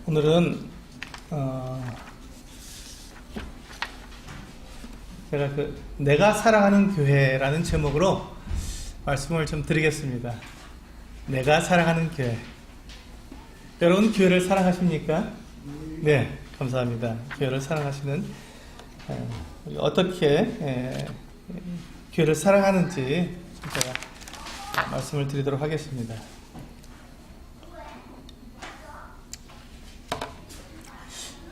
오늘은 제가 내가 사랑하는 교회라는 제목으로 말씀을 좀 드리겠습니다. 내가 사랑하는 교회. 여러분 교회를 사랑하십니까? 네, 감사합니다. 교회를 사랑하시는 어떻게 교회를 사랑하는지 제가 말씀을 드리도록 하겠습니다.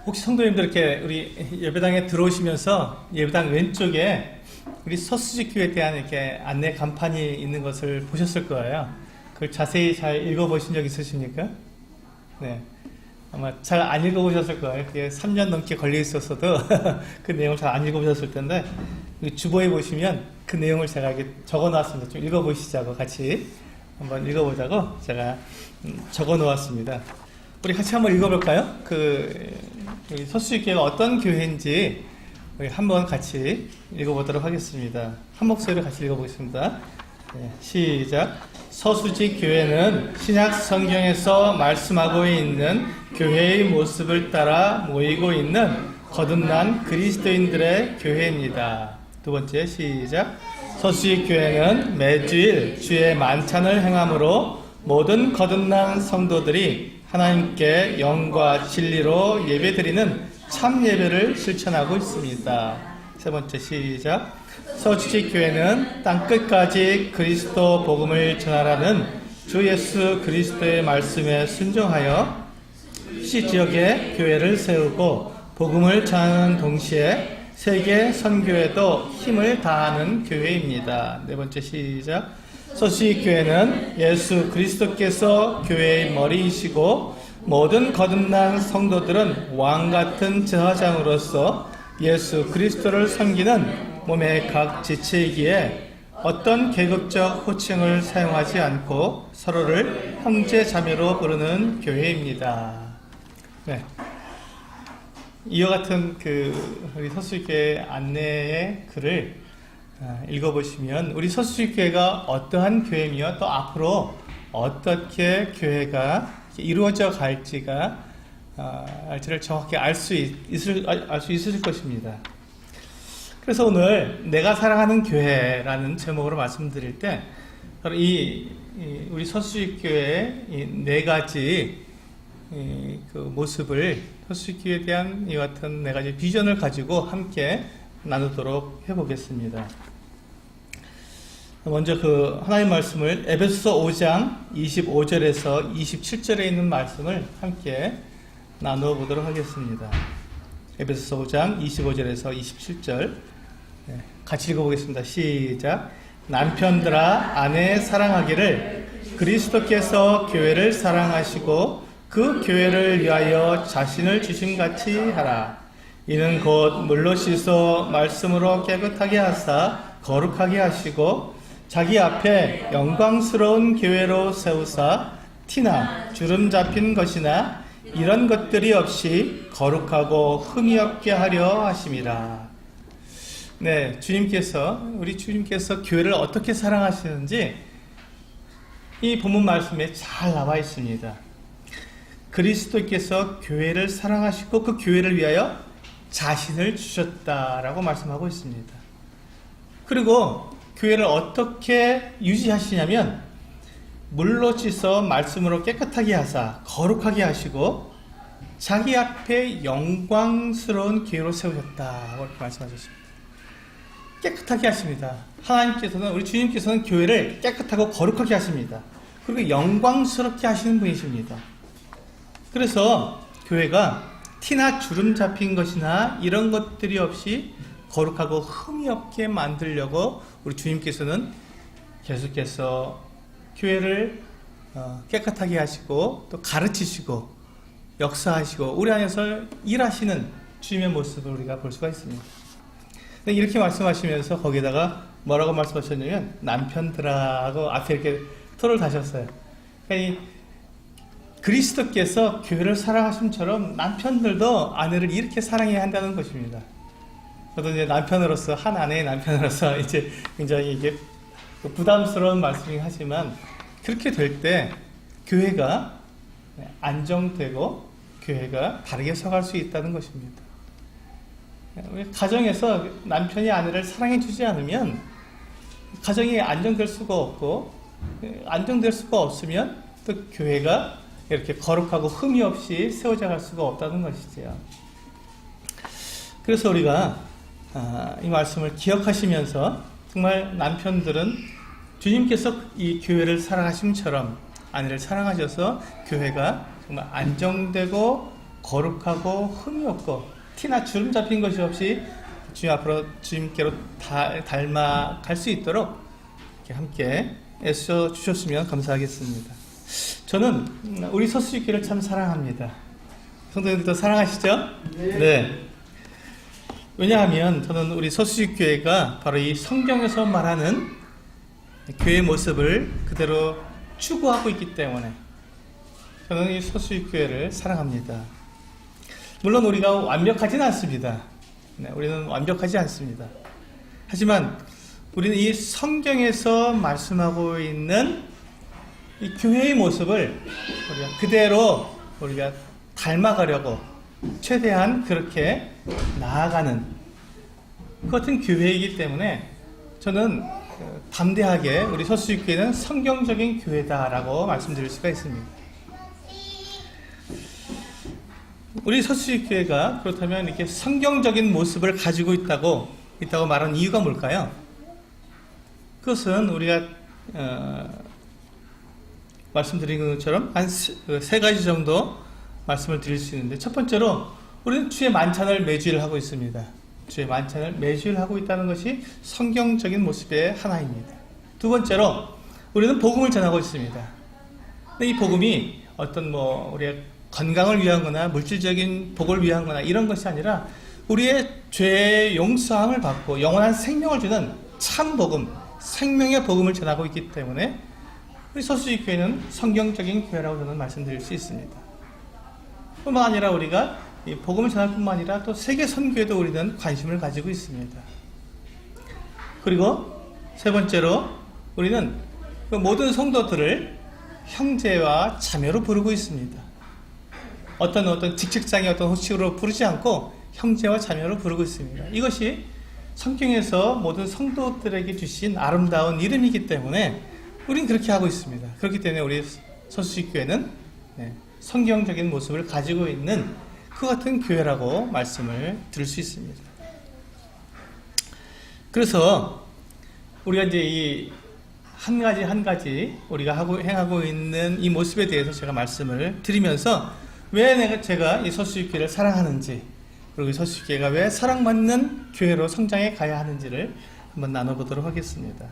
혹시 성도님들 이렇게 우리 예배당에 들어오시면서 예배당 왼쪽에 우리 서수지 교회에 대한 이렇게 안내 간판이 있는 것을 보셨을 거예요. 그걸 자세히 잘 읽어보신 적 있으십니까? 네. 아마 잘 안 읽어보셨을 거예요. 그게 3년 넘게 걸려 있었어도 그 내용을 잘 안 읽어보셨을 텐데, 주보에 보시면 그 내용을 제가 이렇게 적어 놓았습니다. 좀 읽어보시자고 같이 한번 읽어보자고 제가 적어 놓았습니다. 우리 같이 한번 읽어볼까요? 우리 서수지교회가 어떤 교회인지 우리 한번 같이 읽어보도록 하겠습니다. 한 목소리로 같이 읽어보겠습니다. 네, 시작. 서수지 교회는 신약 성경에서 말씀하고 있는 교회의 모습을 따라 모이고 있는 거듭난 그리스도인들의 교회입니다. 두 번째, 시작. 서수지 교회는 매주일 주의 만찬을 행함으로 모든 거듭난 성도들이 하나님께 영과 진리로 예배드리는 참 예배를 실천하고 있습니다. 세 번째, 시작. 서수지 교회는 땅끝까지 그리스도 복음을 전하라는 주 예수 그리스도의 말씀에 순종하여 시 지역에 교회를 세우고 복음을 전하는 동시에 세계 선교에도 힘을 다하는 교회입니다. 네 번째, 시작. 서수지 교회는 예수 그리스도께서 교회의 머리이시고 모든 거듭난 성도들은 왕같은 제사장으로서 예수 그리스도를 섬기는 몸의 각 지체이기에 어떤 계급적 호칭을 사용하지 않고 서로를 형제 자매로 부르는 교회입니다. 네. 이와 같은 우리 서수지교회 안내의 글을 읽어보시면 우리 서수지교회가 어떠한 교회며 또 앞으로 어떻게 교회가 이루어져 갈지가 알지를 정확히 알 수 있으실 것입니다. 그래서 오늘 내가 사랑하는 교회라는 제목으로 말씀드릴 때 우리 서수지교회의 이 네 가지 그 모습을 서수지교회에 대한 이와 같은 네 가지 비전을 가지고 함께 나누도록 해보겠습니다. 먼저 하나님 말씀을 에베소서 5장 25절에서 27절에 있는 말씀을 함께 나누어 보도록 하겠습니다. 에베소서 5장 25절에서 27절 같이 읽어보겠습니다. 시작. 남편들아 아내 사랑하기를 그리스도께서 교회를 사랑하시고 그 교회를 위하여 자신을 주심같이 하라. 이는 곧 물로 씻어 말씀으로 깨끗하게 하사 거룩하게 하시고 자기 앞에 영광스러운 교회로 세우사 티나 주름 잡힌 것이나 이런 것들이 없이 거룩하고 흠이 없게 하려 하심이라. 네, 우리 주님께서 교회를 어떻게 사랑하시는지 이 본문 말씀에 잘 나와 있습니다. 그리스도께서 교회를 사랑하시고 그 교회를 위하여 자신을 주셨다라고 말씀하고 있습니다. 그리고 교회를 어떻게 유지하시냐면 물로 씻어 말씀으로 깨끗하게 하사 거룩하게 하시고 자기 앞에 영광스러운 교회로 세우셨다고 이렇게 말씀하셨습니다. 깨끗하게 하십니다. 하나님께서는 우리 주님께서는 교회를 깨끗하고 거룩하게 하십니다. 그리고 영광스럽게 하시는 분이십니다. 그래서 교회가 티나 주름 잡힌 것이나 이런 것들이 없이 거룩하고 흠이 없게 만들려고 우리 주님께서는 계속해서 교회를 깨끗하게 하시고 또 가르치시고 역사하시고 우리 안에서 일하시는 주님의 모습을 우리가 볼 수가 있습니다. 이렇게 말씀하시면서 거기다가 뭐라고 말씀하셨냐면 남편들하고 앞에 이렇게 토를 다셨어요. 그러니까 그리스도께서 교회를 사랑하심처럼 남편들도 아내를 이렇게 사랑해야 한다는 것입니다. 저도 이제 남편으로서, 한 아내의 남편으로서 이제 굉장히 이게 부담스러운 말씀이긴 하지만 그렇게 될 때 교회가 안정되고 교회가 바르게 서갈 수 있다는 것입니다. 가정에서 남편이 아내를 사랑해 주지 않으면 가정이 안정될 수가 없고, 안정될 수가 없으면 또 교회가 이렇게 거룩하고 흠이 없이 세워져 갈 수가 없다는 것이죠. 그래서 우리가 이 말씀을 기억하시면서 정말 남편들은 주님께서 이 교회를 사랑하심처럼 아내를 사랑하셔서 교회가 정말 안정되고 거룩하고 흠이 없고 티나 주름 잡힌 것이 없이 주님 앞으로 주님께로 닮아갈 수 있도록 이렇게 함께 애써 주셨으면 감사하겠습니다. 저는 우리 서수교회를 참 사랑합니다. 성도님들도 사랑하시죠? 네. 왜냐하면 저는 우리 서수교회가 바로 이 성경에서 말하는 교회의 모습을 그대로 추구하고 있기 때문에 저는 이 서수교회를 사랑합니다. 물론 우리가 완벽하지는 않습니다. 네, 우리는 완벽하지 않습니다. 하지만 우리는 이 성경에서 말씀하고 있는 이 교회의 모습을 우리가 그대로 우리가 닮아가려고 최대한 그렇게 나아가는 그 같은 교회이기 때문에 저는 담대하게 우리 서수교회는 성경적인 교회다라고 말씀드릴 수가 있습니다. 우리 서수교회가 그렇다면 이렇게 성경적인 모습을 가지고 있다고 말하는 이유가 뭘까요? 그것은 우리가 말씀드린 것처럼 한 세 가지 정도 말씀을 드릴 수 있는데, 첫 번째로 우리는 주의 만찬을 매주일 하고 있습니다. 주의 만찬을 매주일 하고 있다는 것이 성경적인 모습의 하나입니다. 두 번째로 우리는 복음을 전하고 있습니다. 근데 이 복음이 어떤 우리의 건강을 위한 거나 물질적인 복을 위한 거나 이런 것이 아니라 우리의 죄의 용서함을 받고 영원한 생명을 주는 참 복음, 생명의 복음을 전하고 있기 때문에 우리 서수교회는 성경적인 교회라고 저는 말씀드릴 수 있습니다. 뿐만 아니라 우리가 이 복음을 전할 뿐만 아니라 또 세계 선교에도 우리는 관심을 가지고 있습니다. 그리고 세 번째로 우리는 그 모든 성도들을 형제와 자매로 부르고 있습니다. 어떤 직책상의 어떤 호칭으로 부르지 않고 형제와 자매로 부르고 있습니다. 이것이 성경에서 모든 성도들에게 주신 아름다운 이름이기 때문에 우리는 그렇게 하고 있습니다. 그렇기 때문에 우리 서수교회는 성경적인 모습을 가지고 있는 그 같은 교회라고 말씀을 드릴 수 있습니다. 그래서 우리가 이제 이 한 가지 우리가 행하고 있는 이 모습에 대해서 제가 말씀을 드리면서 왜 제가 이 서수교회를 사랑하는지, 그리고 이 서수교회가 왜 사랑받는 교회로 성장해 가야 하는지를 한번 나눠보도록 하겠습니다.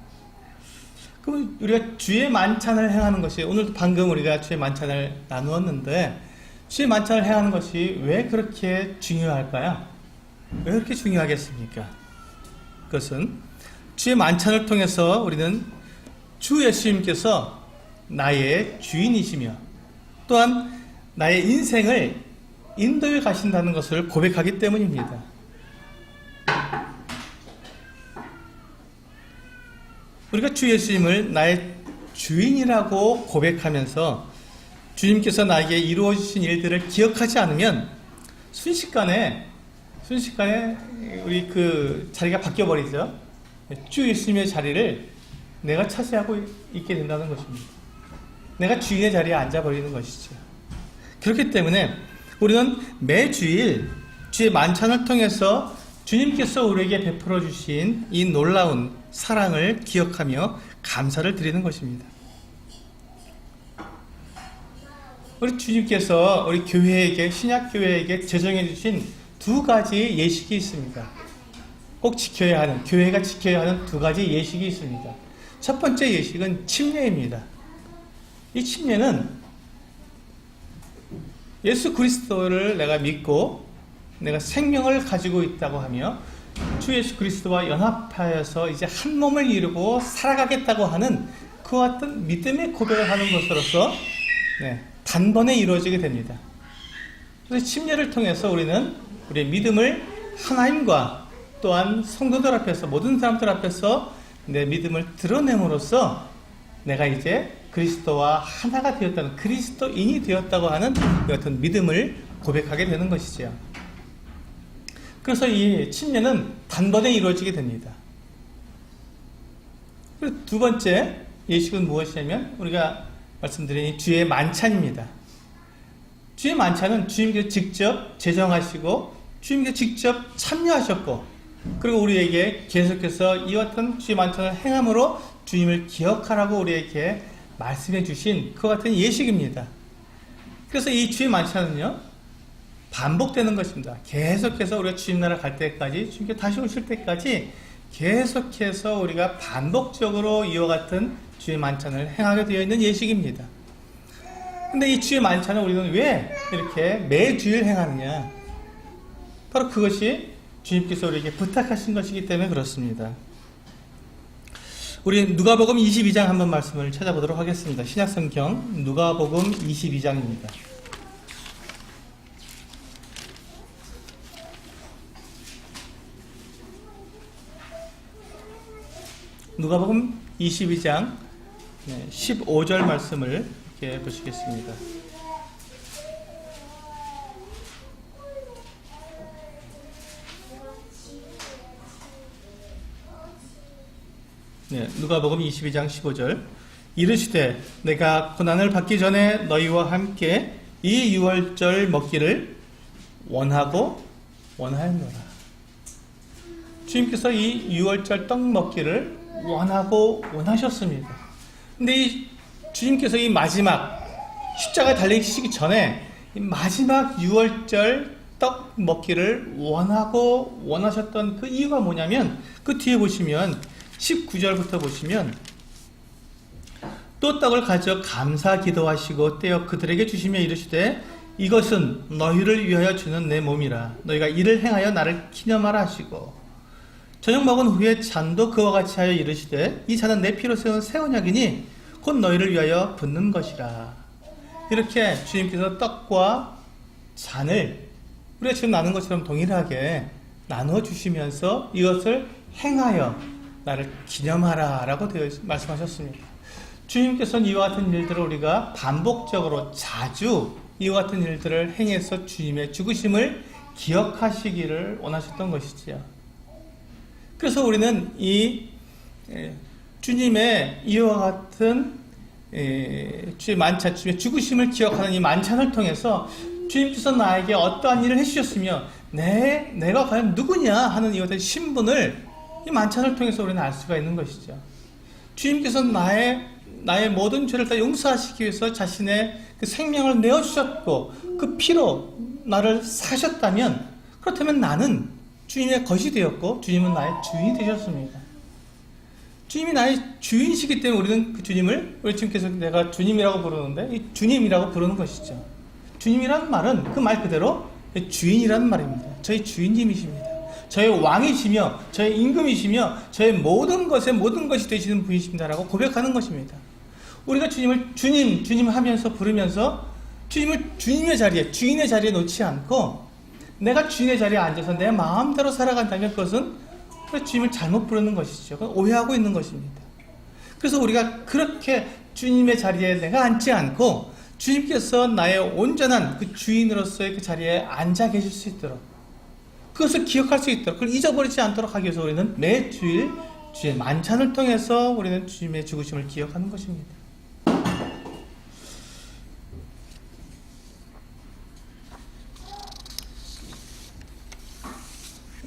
그럼 우리가 주의 만찬을 행하는 것이, 오늘 방금 우리가 주의 만찬을 나누었는데 주의 만찬을 행하는 것이 왜 그렇게 중요할까요? 왜 그렇게 중요하겠습니까? 그것은 주의 만찬을 통해서 우리는 주 예수님께서 나의 주인이시며 또한 나의 인생을 인도해 가신다는 것을 고백하기 때문입니다. 우리가 주 예수님을 나의 주인이라고 고백하면서 주님께서 나에게 이루어 주신 일들을 기억하지 않으면 순식간에 우리 그 자리가 바뀌어 버리죠. 주 예수님의 자리를 내가 차지하고 있게 된다는 것입니다. 내가 주인의 자리에 앉아 버리는 것이죠. 그렇기 때문에 우리는 매주일 주의 만찬을 통해서 주님께서 우리에게 베풀어 주신 이 놀라운 사랑을 기억하며 감사를 드리는 것입니다. 우리 주님께서 우리 교회에게, 신약교회에게 제정해 주신 두 가지 예식이 있습니다. 꼭 지켜야 하는, 교회가 지켜야 하는 두 가지 예식이 있습니다. 첫 번째 예식은 침례입니다. 이 침례는 예수 그리스도를 내가 믿고 내가 생명을 가지고 있다고 하며 주 예수 그리스도와 연합하여서 이제 한 몸을 이루고 살아가겠다고 하는 그와 같은 믿음의 고백을 하는 것으로서 단번에 이루어지게 됩니다. 그래서 침례를 통해서 우리는 우리의 믿음을 하나님과 또한 성도들 앞에서, 모든 사람들 앞에서 내 믿음을 드러냄으로써 내가 이제 그리스도와 하나가 되었다는, 그리스도인이 되었다고 하는 이 같은 믿음을 고백하게 되는 것이지요. 그래서 이 침례는 단번에 이루어지게 됩니다. 그리고 두 번째 예식은 무엇이냐면 우리가 말씀드린 주의 만찬입니다. 주의 만찬은 주님께서 직접 제정하시고 주님께서 직접 참여하셨고, 그리고 우리에게 계속해서 이와 같은 주의 만찬을 행함으로 주님을 기억하라고 우리에게 말씀해 주신 그와 같은 예식입니다. 그래서 이 주의 만찬은요, 반복되는 것입니다. 계속해서 우리가 주님 나라 갈 때까지, 주님께 다시 오실 때까지 계속해서 우리가 반복적으로 이와 같은 주의 만찬을 행하게 되어 있는 예식입니다. 근데 이 주의 만찬을 우리는 왜 이렇게 매주일 행하느냐? 바로 그것이 주님께서 우리에게 부탁하신 것이기 때문에 그렇습니다. 우리 누가복음 22장 한번 말씀을 찾아보도록 하겠습니다. 신약성경 누가복음 22장입니다. 누가복음 22장 15절 말씀을 이렇게 보시겠습니다. 누가복음 22장 15절. 이르시되 내가 고난을 받기 전에 너희와 함께 이 유월절 먹기를 원하였노라. 주님께서 이 유월절 떡 먹기를 원하셨습니다. 근데 이 주님께서 이 마지막 십자가에 달리시기 전에 이 마지막 유월절 떡 먹기를 원하셨던 그 이유가 뭐냐면, 그 뒤에 보시면 19절부터 보시면, 또 떡을 가져 감사 기도하시고 떼어 그들에게 주시며 이르시되 이것은 너희를 위하여 주는 내 몸이라. 너희가 이를 행하여 나를 기념하라 하시고, 저녁 먹은 후에 잔도 그와 같이 하여 이르시되 이 잔은 내 피로 세운 새 언약이니 곧 너희를 위하여 붓는 것이라. 이렇게 주님께서 떡과 잔을 우리가 지금 나눈 것처럼 동일하게 나누어 주시면서 이것을 행하여 나를 기념하라 라고 말씀하셨습니다. 주님께서는 이와 같은 일들을 우리가 반복적으로 자주 이와 같은 일들을 행해서 주님의 죽으심을 기억하시기를 원하셨던 것이지요. 그래서 우리는 이 주님의 이와 같은 주의 만찬, 주님의 죽으심을 기억하는 이 만찬을 통해서 주님께서 나에게 어떠한 일을 해주셨으며 내가 과연 누구냐 하는 이와 같은 신분을 이 만찬을 통해서 우리는 알 수가 있는 것이죠. 주님께서 나의 모든 죄를 다 용서하시기 위해서 자신의 그 생명을 내어주셨고 그 피로 나를 사셨다면, 그렇다면 나는 주님의 것이 되었고 주님은 나의 주인이 되셨습니다. 주님이 나의 주인이시기 때문에 우리는 그 주님을, 우리 주님께서 내가 주님이라고 부르는데 이 주님이라고 부르는 것이죠. 주님이라는 말은 그 말 그대로 주인이라는 말입니다. 저희 주인님이십니다. 저의 왕이시며 저의 임금이시며 저의 모든 것이 되시는 분이십니다라고 고백하는 것입니다. 우리가 주님을 주님 하면서 부르면서 주님을 주님의 자리에, 주인의 자리에 놓지 않고 내가 주인의 자리에 앉아서 내 마음대로 살아간다면 그것은 주님을 잘못 부르는 것이죠. 그건 오해하고 있는 것입니다. 그래서 우리가 그렇게 주님의 자리에 내가 앉지 않고 주님께서 나의 온전한 그 주인으로서의 그 자리에 앉아 계실 수 있도록, 그것을 기억할 수 있도록, 그걸 잊어버리지 않도록 하기 위해서 우리는 매 주일 주의 만찬을 통해서 우리는 주님의 죽으심을 기억하는 것입니다.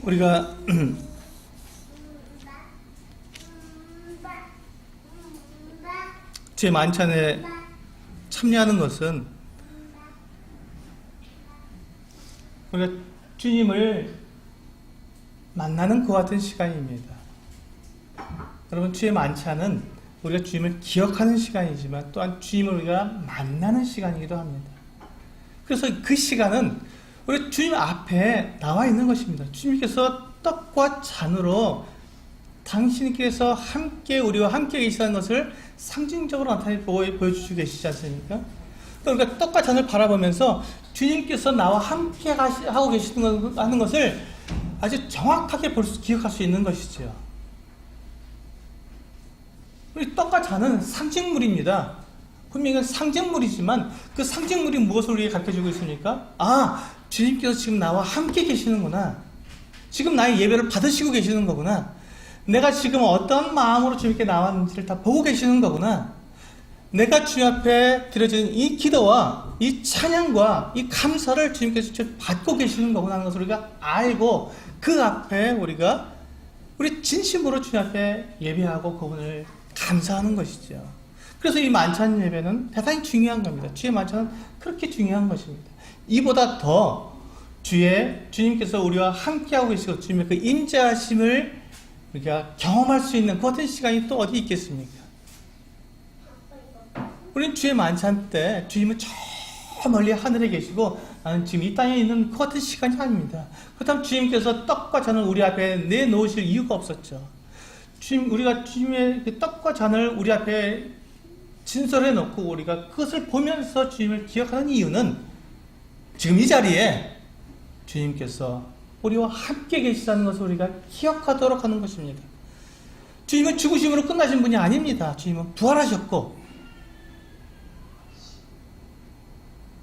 우리가 주의 만찬에 참여하는 것은 우리가 주님을 만나는 그와 같은 시간입니다. 여러분, 주의 만찬은 우리가 주님을 기억하는 시간이지만 또한 주님을 우리가 만나는 시간이기도 합니다. 그래서 그 시간은 우리 주님 앞에 나와 있는 것입니다. 주님께서 떡과 잔으로 당신께서 우리와 함께 계시다는 것을 상징적으로 나타내 보여주시고 계시지 않습니까? 그러니까 떡과 잔을 바라보면서 주님께서 나와 함께 하고 계시는 것을 아주 정확하게 기억할 수 있는 것이죠. 우리 떡과 잔은 상징물입니다. 분명히 상징물이지만 그 상징물이 무엇을 우리에게 가르쳐주고 있습니까? 주님께서 지금 나와 함께 계시는구나. 지금 나의 예배를 받으시고 계시는 거구나. 내가 지금 어떤 마음으로 주님께 나왔는지를 다 보고 계시는 거구나. 내가 주님 앞에 드려진 이 기도와 이 찬양과 이 감사를 주님께서 받고 계시는 거구나 하는 것을 우리가 알고 그 앞에 우리 진심으로 주님 앞에 예배하고 그분을 감사하는 것이죠. 그래서 이 만찬 예배는 대단히 중요한 겁니다. 주의 만찬은 그렇게 중요한 것입니다. 이보다 더 주님께서 우리와 함께하고 계시고 주님의 그 임재하심을 우리가 경험할 수 있는 그 같은 시간이 또 어디 있겠습니까? 우리는 주의 만찬 때 주님은 저 멀리 하늘에 계시고 나는 지금 이 땅에 있는 그 같은 시간이 아닙니다. 그렇다면 주님께서 떡과 잔을 우리 앞에 내놓으실 이유가 없었죠. 우리가 주님의 그 떡과 잔을 우리 앞에 진설해 놓고 우리가 그것을 보면서 주님을 기억하는 이유는 지금 이 자리에 주님께서 우리와 함께 계시다는 것을 우리가 기억하도록 하는 것입니다. 주님은 죽으심으로 끝나신 분이 아닙니다. 주님은 부활하셨고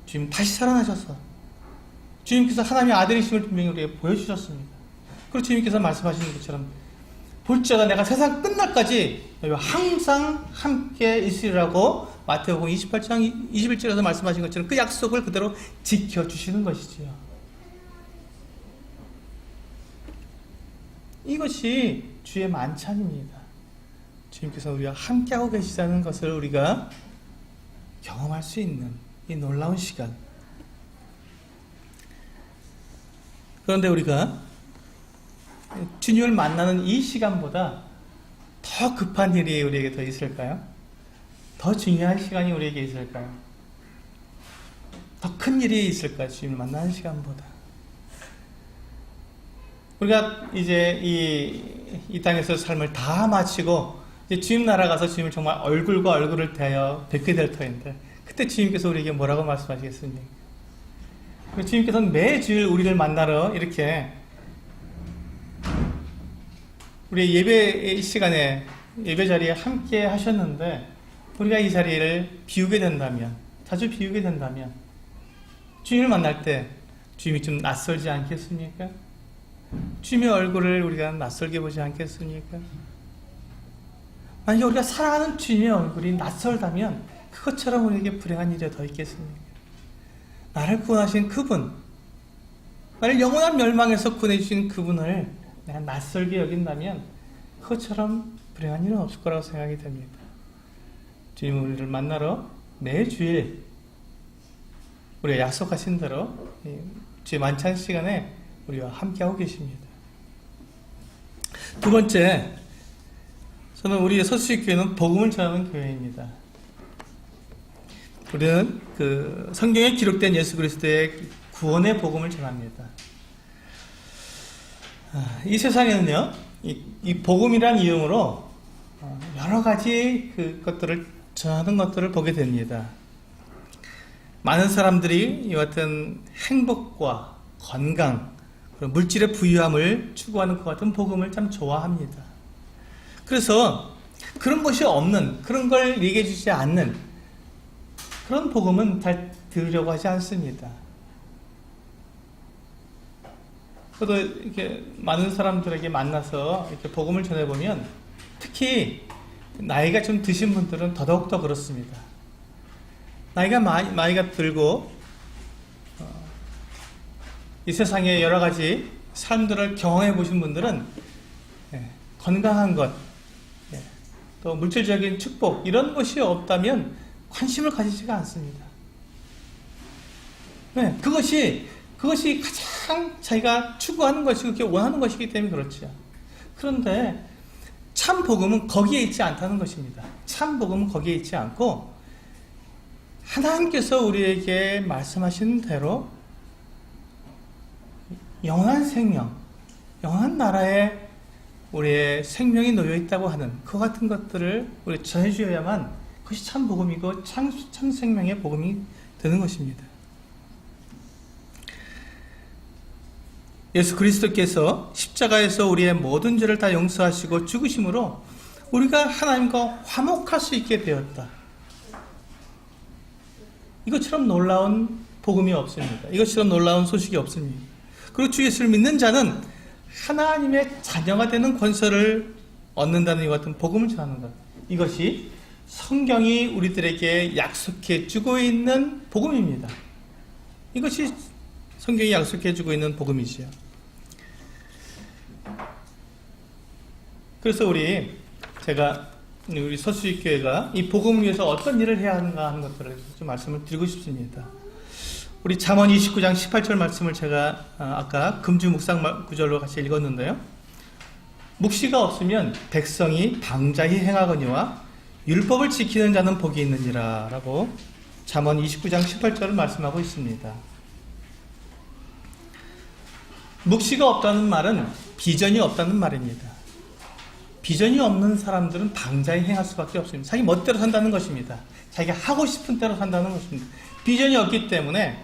주님 다시 살아나셔서 주님께서 하나님의 아들이심을 분명히 우리에게 보여주셨습니다. 그리고 주님께서 말씀하시는 것처럼 볼지어다 내가 세상 끝날까지 너희와 항상 함께 있으리라고 마태복음 28장 21절에서 말씀하신 것처럼 그 약속을 그대로 지켜주시는 것이지요. 이것이 주의 만찬입니다. 주님께서 우리와 함께하고 계시다는 것을 우리가 경험할 수 있는 이 놀라운 시간. 그런데 우리가 주님을 만나는 이 시간보다 더 급한 일이 우리에게 더 있을까요? 더 중요한 시간이 우리에게 있을까요? 더 큰 일이 있을까요? 주님을 만나는 시간보다. 우리가 이제 이 땅에서 삶을 다 마치고 이제 주님 나라 가서 주님을 정말 얼굴과 얼굴을 대하여 뵙게 될 터인데 그때 주님께서 우리에게 뭐라고 말씀하시겠습니까? 주님께서는 매주일 우리를 만나러 이렇게 우리 예배 시간에 예배 자리에 함께 하셨는데 우리가 이 자리를 비우게 된다면 자주 비우게 된다면 주님을 만날 때 주님이 좀 낯설지 않겠습니까? 주님의 얼굴을 우리가 낯설게 보지 않겠습니까? 만약에 우리가 사랑하는 주님의 얼굴이 낯설다면 그것처럼 우리에게 불행한 일이 더 있겠습니까? 나를 구원하신 그분, 나를 영원한 멸망에서 구원해주신 그분을 내가 낯설게 여긴다면 그것처럼 불행한 일은 없을 거라고 생각이 됩니다. 주님은 우리를 만나러 매주일 우리가 약속하신 대로 주의 만찬 시간에 우리와 함께하고 계십니다. 두 번째, 저는 우리 서수식교회는 복음을 전하는 교회입니다. 우리는 그 성경에 기록된 예수 그리스도의 구원의 복음을 전합니다. 이 세상에는요, 이 복음이란 이름으로 여러 가지 그것들을 전하는 것들을 보게 됩니다. 많은 사람들이 이와 같은 행복과 건강, 물질의 부유함을 추구하는 것 같은 복음을 참 좋아합니다. 그래서 그런 것이 없는, 그런 걸 얘기해 주지 않는 그런 복음은 잘 들으려고 하지 않습니다. 저도 이렇게 많은 사람들에게 만나서 이렇게 복음을 전해보면 특히 나이가 좀 드신 분들은 더더욱더 그렇습니다. 나이가 많이가 들고 이 세상의 여러 가지 삶들을 경험해 보신 분들은 건강한 것, 또 물질적인 축복 이런 것이 없다면 관심을 가지지가 않습니다. 그것이 가장 자기가 추구하는 것이고 그렇게 원하는 것이기 때문에 그렇죠. 그런데 참 복음은 거기에 있지 않다는 것입니다. 참 복음은 거기에 있지 않고 하나님께서 우리에게 말씀하신 대로 영원한 생명, 영원한 나라에 우리의 생명이 놓여 있다고 하는 그 같은 것들을 우리 전해주어야만 그것이 참 복음이고 참 생명의 복음이 되는 것입니다. 예수 그리스도께서 십자가에서 우리의 모든 죄를 다 용서하시고 죽으심으로 우리가 하나님과 화목할 수 있게 되었다. 이것처럼 놀라운 복음이 없습니다. 이것처럼 놀라운 소식이 없습니다. 그리고 주 예수를 믿는 자는 하나님의 자녀가 되는 권세를 얻는다는 이 같은 복음을 전하는 것. 이것이 성경이 우리들에게 약속해 주고 있는 복음입니다. 이것이 성경이 약속해 주고 있는 복음이지요. 그래서 제가 우리 서수익교회가 이 복음을 위해서 어떤 일을 해야 하는가 하는 것들을 좀 말씀을 드리고 싶습니다. 우리 잠언 29장 18절 말씀을 제가 아까 금주 묵상 구절로 같이 읽었는데요. 묵시가 없으면 백성이 방자히 행하거니와 율법을 지키는 자는 복이 있느니라 라고 잠언 29장 18절을 말씀하고 있습니다. 묵시가 없다는 말은 비전이 없다는 말입니다. 비전이 없는 사람들은 방자히 행할 수밖에 없습니다. 자기 멋대로 산다는 것입니다. 자기가 하고 싶은 대로 산다는 것입니다. 비전이 없기 때문에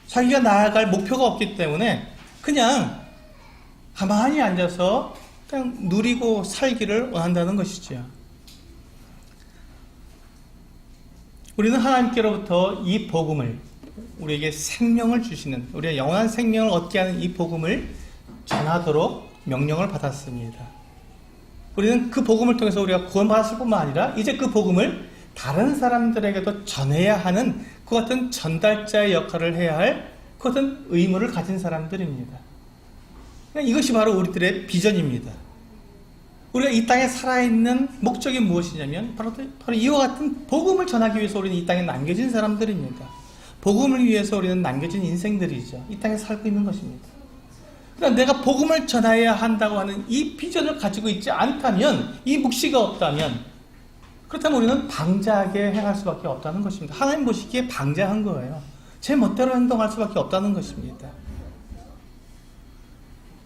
자기가 나아갈 목표가 없기 때문에 그냥 가만히 앉아서 그냥 누리고 살기를 원한다는 것이죠. 우리는 하나님께로부터 이 복음을, 우리에게 생명을 주시는, 우리가 영원한 생명을 얻게 하는 이 복음을 전하도록 명령을 받았습니다. 우리는 그 복음을 통해서 우리가 구원받았을 뿐만 아니라 이제 그 복음을 다른 사람들에게도 전해야 하는 그 같은 전달자의 역할을 해야 할 그 같은 의무를 가진 사람들입니다. 이것이 바로 우리들의 비전입니다. 우리가 이 땅에 살아있는 목적이 무엇이냐면 바로 이와 같은 복음을 전하기 위해서 우리는 이 땅에 남겨진 사람들입니다. 복음을 위해서 우리는 남겨진 인생들이죠. 이 땅에 살고 있는 것입니다. 그러니까 내가 복음을 전해야 한다고 하는 이 비전을 가지고 있지 않다면, 이 묵시가 없다면, 그렇다면 우리는 방자하게 행할 수밖에 없다는 것입니다. 하나님 보시기에 방자한 거예요. 제 멋대로 행동할 수밖에 없다는 것입니다.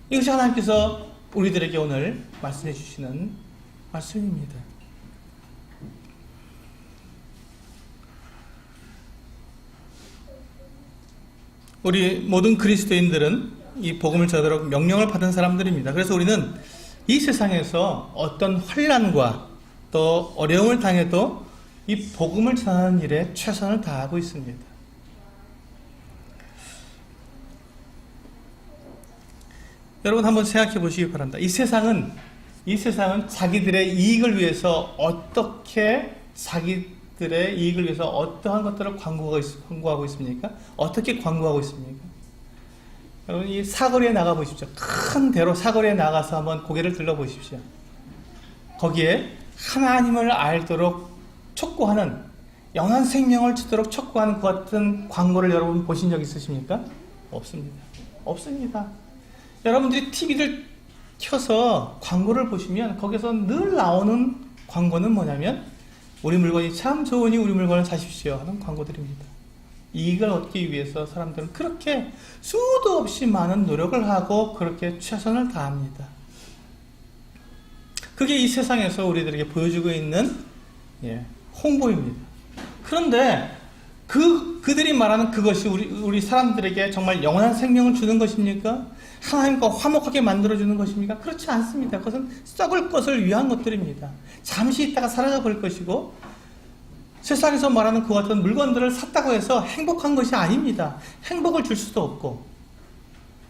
이것이 하나님께서 우리들에게 오늘 말씀해 주시는 말씀입니다. 우리 모든 그리스도인들은 이 복음을 전하도록 명령을 받은 사람들입니다. 그래서 우리는 이 세상에서 어떤 환난과 또 어려움을 당해도 이 복음을 전하는 일에 최선을 다하고 있습니다. 여러분 한번 생각해 보시기 바랍니다. 이 세상은 자기들의 이익을 위해서 자기들의 이익을 위해서 어떠한 것들을 광고하고 있습니까? 어떻게 광고하고 있습니까? 여러분 이 사거리에 나가 보십시오. 큰 대로 사거리에 나가서 한번 고개를 들러 보십시오. 거기에 하나님을 알도록 촉구하는, 영원한 생명을 주도록 촉구하는 그 같은 광고를 여러분 보신 적 있으십니까? 없습니다. 없습니다. 여러분들이 TV를 켜서 광고를 보시면 거기서 늘 나오는 광고는 뭐냐면 우리 물건이 참 좋으니 우리 물건을 사십시오 하는 광고들입니다. 이익을 얻기 위해서 사람들은 그렇게 수도 없이 많은 노력을 하고 그렇게 최선을 다합니다. 그게 이 세상에서 우리들에게 보여주고 있는 홍보입니다. 그런데 그들이 말하는 그것이 우리 사람들에게 정말 영원한 생명을 주는 것입니까? 하나님과 화목하게 만들어주는 것입니까? 그렇지 않습니다. 그것은 썩을 것을 위한 것들입니다. 잠시 있다가 사라져 버릴 것이고, 세상에서 말하는 그 같은 물건들을 샀다고 해서 행복한 것이 아닙니다. 행복을 줄 수도 없고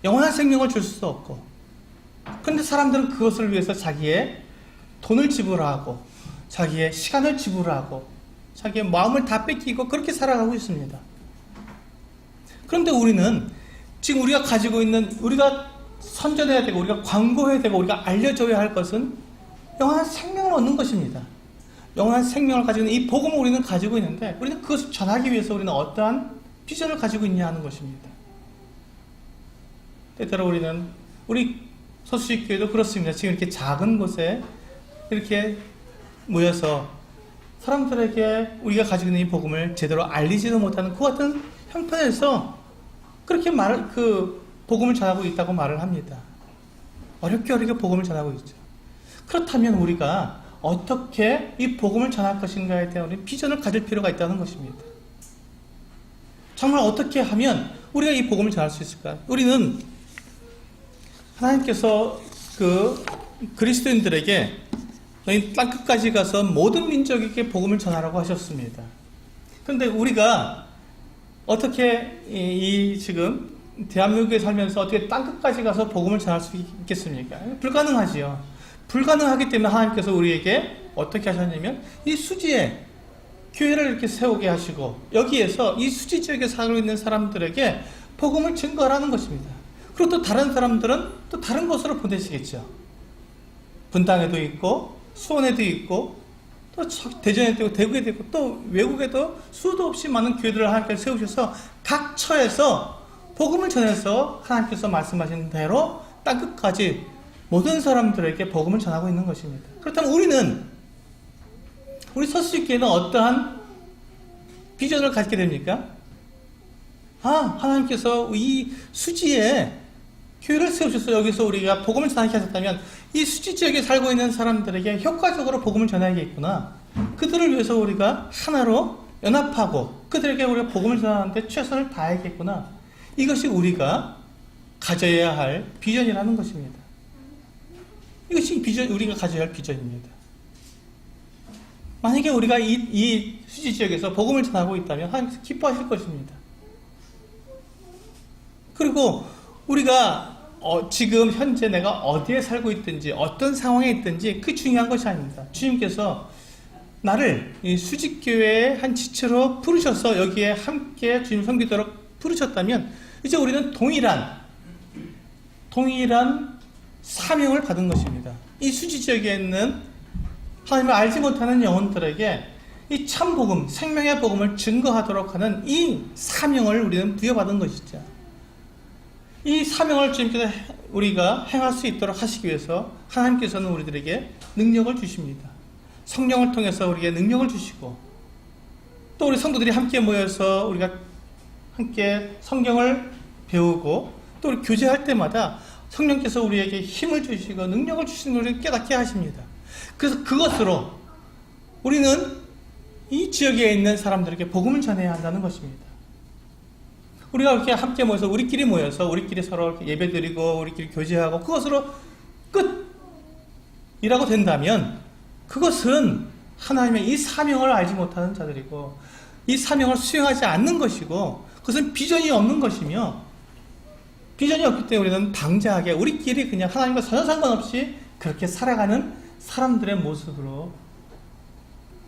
영원한 생명을 줄 수도 없고, 그런데 사람들은 그것을 위해서 자기의 돈을 지불하고 자기의 시간을 지불하고 자기의 마음을 다 뺏기고 그렇게 살아가고 있습니다. 그런데 우리는 지금 우리가 가지고 있는, 우리가 선전해야 되고 우리가 광고해야 되고 우리가 알려줘야 할 것은 영원한 생명을 얻는 것입니다. 영원한 생명을 가지고 있는 이 복음을 우리는 가지고 있는데, 우리는 그것을 전하기 위해서 우리는 어떠한 비전을 가지고 있냐 하는 것입니다. 때때로 우리 서수식교회도 그렇습니다. 지금 이렇게 작은 곳에 이렇게 모여서 사람들에게 우리가 가지고 있는 이 복음을 제대로 알리지도 못하는 그 같은 형편에서 그렇게 복음을 전하고 있다고 말을 합니다. 어렵게 복음을 전하고 있죠. 그렇다면 우리가 어떻게 이 복음을 전할 것인가에 대한 우리 비전을 가질 필요가 있다는 것입니다. 정말 어떻게 하면 우리가 이 복음을 전할 수 있을까? 우리는 하나님께서 그리스도인들에게 너희 땅끝까지 가서 모든 민족에게 복음을 전하라고 하셨습니다. 그런데 우리가 어떻게 지금 대한민국에 살면서 어떻게 땅끝까지 가서 복음을 전할 수 있겠습니까? 불가능하지요. 불가능하기 때문에 하나님께서 우리에게 어떻게 하셨냐면 이 수지에 교회를 이렇게 세우게 하시고 여기에서 이 수지 지역에 살고 있는 사람들에게 복음을 증거하라는 것입니다. 그리고 또 다른 사람들은 또 다른 곳으로 보내시겠죠. 분당에도 있고 수원에도 있고 또 대전에도 있고 대구에도 있고 또 외국에도 수도 없이 많은 교회들을 하나님께서 세우셔서 각 처에서 복음을 전해서 하나님께서 말씀하신 대로 땅끝까지 모든 사람들에게 복음을 전하고 있는 것입니다. 그렇다면 우리 서수지교회는 어떠한 비전을 갖게 됩니까? 하나님께서 이 수지에 교회를 세우셔서 여기서 우리가 복음을 전하게 하셨다면 이 수지 지역에 살고 있는 사람들에게 효과적으로 복음을 전해야겠구나. 그들을 위해서 우리가 하나로 연합하고 그들에게 우리가 복음을 전하는데 최선을 다해야겠구나. 이것이 우리가 가져야 할 비전이라는 것입니다. 이것이 우리가 가져야 할 비전입니다. 만약에 우리가 이 수지 지역에서 복음을 전하고 있다면 하나님께서 기뻐하실 것입니다. 그리고 우리가 지금 현재 내가 어디에 살고 있든지 어떤 상황에 있든지 그게 중요한 것이 아닙니다. 주님께서 나를 이 수지교회의 한 지체로 부르셔서 여기에 함께 주님 섬기도록 부르셨다면 이제 우리는 동일한 사명을 받은 것입니다. 이 수지 지역에 있는 하나님을 알지 못하는 영혼들에게 이 참복음, 생명의 복음을 증거하도록 하는 이 사명을 우리는 부여받은 것이죠. 이 사명을 주님께서 우리가 행할 수 있도록 하시기 위해서 하나님께서는 우리들에게 능력을 주십니다. 성령을 통해서 우리에게 능력을 주시고 또 우리 성도들이 함께 모여서 우리가 함께 성경을 배우고 또 우리 교제할 때마다 성령께서 우리에게 힘을 주시고 능력을 주시는 것을 깨닫게 하십니다. 그래서 그것으로 우리는 이 지역에 있는 사람들에게 복음을 전해야 한다는 것입니다. 우리가 이렇게 함께 모여서 우리끼리 서로 예배드리고 우리끼리 교제하고 그것으로 끝이라고 된다면 그것은 하나님의 이 사명을 알지 못하는 자들이고 이 사명을 수행하지 않는 것이고 그것은 비전이 없는 것이며 비전이 없기 때문에 우리는 방자하게 우리끼리 그냥 하나님과 전혀 상관없이 그렇게 살아가는 사람들의 모습으로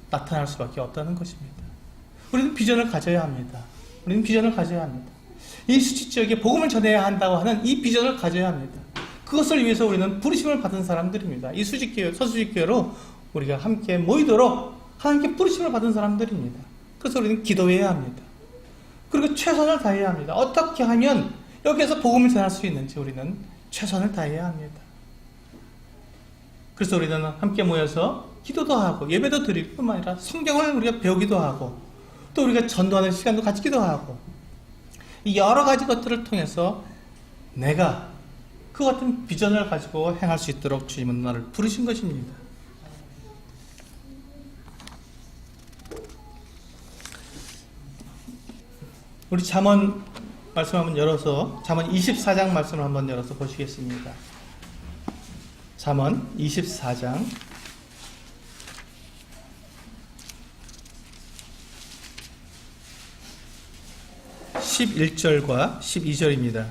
나타날 수밖에 없다는 것입니다. 우리는 비전을 가져야 합니다. 이 수지 지역에 복음을 전해야 한다고 하는 이 비전을 가져야 합니다. 그것을 위해서 우리는 부르심을 받은 사람들입니다. 이 서수지교회로 우리가 함께 모이도록 하나님께 부르심을 받은 사람들입니다. 그래서 우리는 기도해야 합니다. 그리고 최선을 다해야 합니다. 어떻게 하면 여기에서 복음을 전할 수 있는지 우리는 최선을 다해야 합니다. 그래서 우리는 함께 모여서 기도도 하고 예배도 드릴 뿐만 아니라 성경을 우리가 배우기도 하고 또 우리가 전도하는 시간도 가지기도 하고 이 여러 가지 것들을 통해서 내가 그 같은 비전을 가지고 행할 수 있도록 주님은 나를 부르신 것입니다. 우리 잠언 말씀 한번 열어서 잠언 24장 말씀을 한번 열어서 보시겠습니다. 잠언 24장 11절과 12절입니다.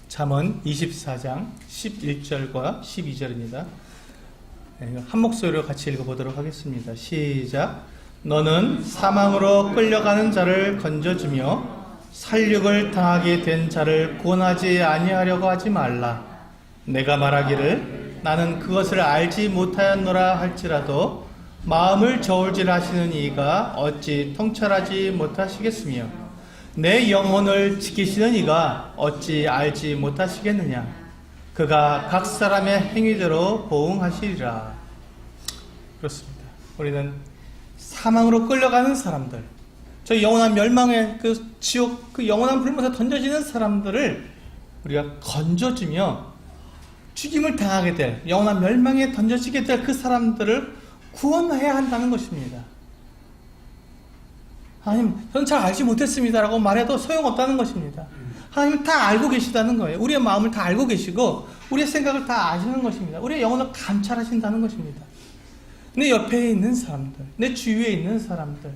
잠언 24장 11절과 12절입니다. 한 목소리로 같이 읽어보도록 하겠습니다. 시작. 너는 사망으로 끌려가는 자를 건져주며 살육을 당하게 된 자를 구원하지 아니하려고 하지 말라. 내가 말하기를 나는 그것을 알지 못하였노라 할지라도 마음을 저울질하시는 이가 어찌 통찰하지 못하시겠으며 내 영혼을 지키시는 이가 어찌 알지 못하시겠느냐. 그가 각 사람의 행위대로 보응하시리라. 그렇습니다. 우리는 사망으로 끌려가는 사람들, 저 영원한 멸망의 그 지옥, 그 영원한 불못에 던져지는 사람들을 우리가 건져주며 죽임을 당하게 될, 영원한 멸망에 던져지게 될 그 사람들을 구원해야 한다는 것입니다. 아님, 저는 잘 알지 못했습니다라고 말해도 소용없다는 것입니다. 하나님은 다 알고 계시다는 거예요. 우리의 마음을 다 알고 계시고 우리의 생각을 다 아시는 것입니다. 우리의 영혼을 감찰하신다는 것입니다. 내 옆에 있는 사람들, 내 주위에 있는 사람들,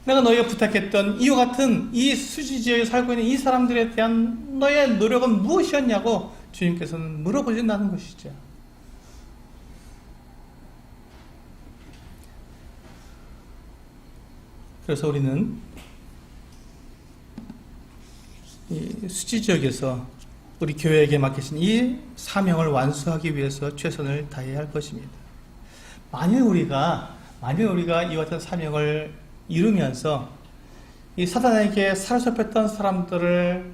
내가 너희가 부탁했던 이와 같은 이 수지지역에 살고 있는 이 사람들에 대한 너의 노력은 무엇이었냐고 주님께서는 물어보신다는 것이죠. 그래서 우리는 이 수지지역에서 우리 교회에게 맡기신 이 사명을 완수하기 위해서 최선을 다해야 할 것입니다. 만일 우리가 이와 같은 사명을 이루면서 이 사단에게 사로잡혔던 사람들을